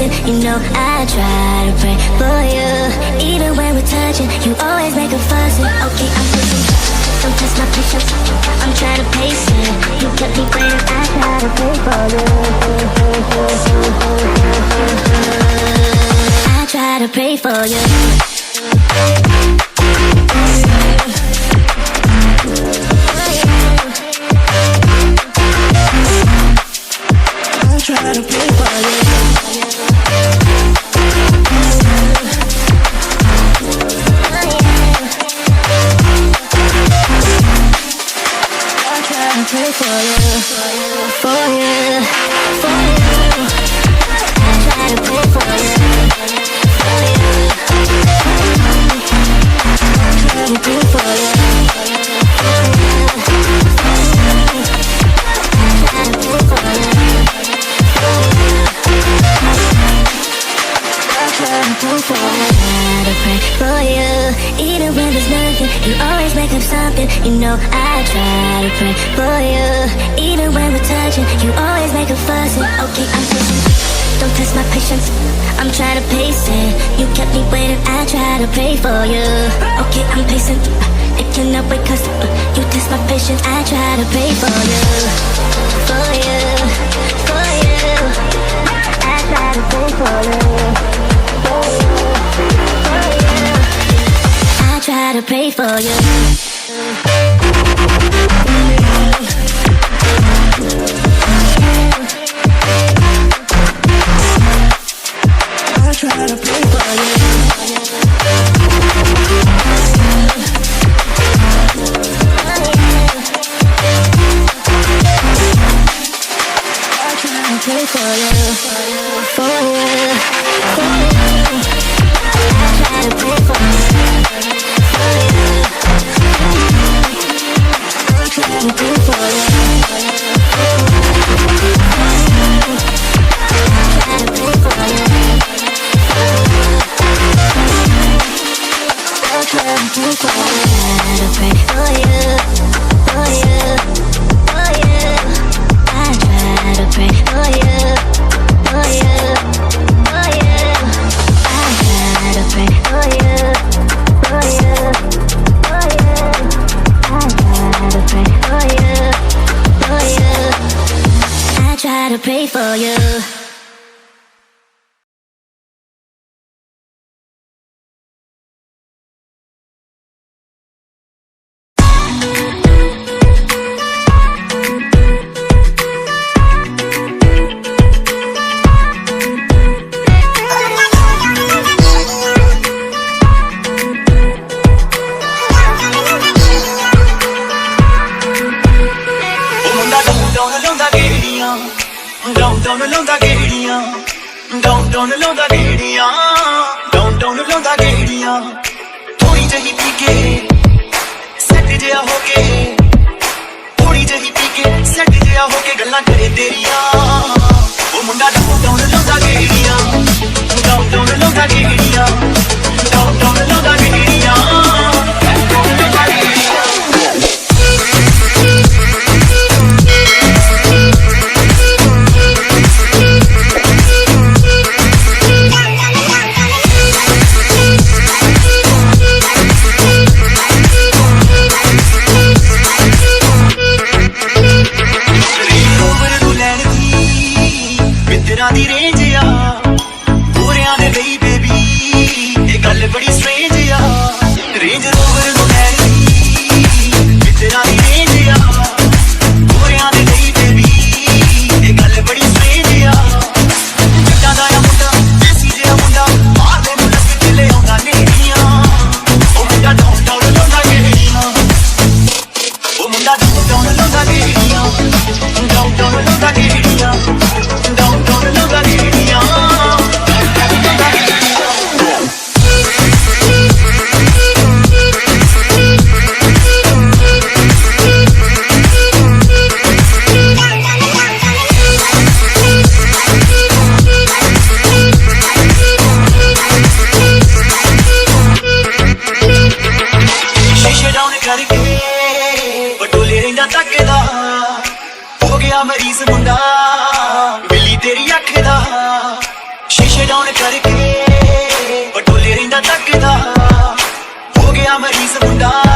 nothing, you know I try to pray for you. Even when we're touching, you always make a fuss. Okay, I'm pushing, don't test my patience, I'm trying to pace it. You kept me waiting, I try to pray for you. I try to pray for you. Try to pray for you. I try to pray for you, for you, for you. I try to pray for you, for you. I try to pray for you, for you. I try to pray for you. I pray for you. Even when there's nothing, you always make up something. You know I try to pray for you. Even when we're touching, you always make a fuss. Okay, I'm pushing, don't test my patience, I'm trying to pace it. You kept me waiting, I try to pray for you. Okay, I'm pacing, it cannot wait cause you test my patience. I try to pray for you, for you, for you. I try to pray for you. I try to pray for you. I try to pray for you. I try to pray for you, for you, for you. I try to pray for you. I try to pray for you. I try to pray for you. I try to pray for you. For you, for you. I try to pray for you, for you, for you. I try to pray for you, for you, for you. I try to pray for you, for you. I try to pray for you. थोड़ी जही P के set जिया होके, थोड़ी जही P के set जिया होके गल्लां करे तेरियां। ओ मुंडा डाउन डाउन लाउंदा गेड़ियां, डाउन डाउन लाउंदा गेड़ियां, डाउन डाउन लाउंदा गेड़ियां, डाउन डाउन लाउंदा गेड़ियां। दी रेंज आ गोरियां दे गई बेबी, ये गल बड़ी स्ट्रेंज आ। रेंज रोवर नु लैनी मित्तरां दी रेंज आ, गोरियां दे गई बेबी, ये गल बड़ी स्ट्रेंज आ। जट्टां दा आ मुंडा देसी जिहा मुंडा, मारदे नु लग के ले आउंदा नेड़ियां। ओ मुंडा डाउन डाउन लाउंदा गेड़ियां, ओ मुंडा डाउन डाउन लाउंदा गेड़ियां, डाउन डाउन लाउंदा गेड़ियां, डाउन डाउन लाउंदा गेड़ियां। शीशे डाउन करके बटोले रहिंदा तकदा, हो गया मरीज मुंडा बिल्ली तेरी अख दा। शीशे ਗਿਆ ਮਰੀਜ਼ ਮੁੰਡਾ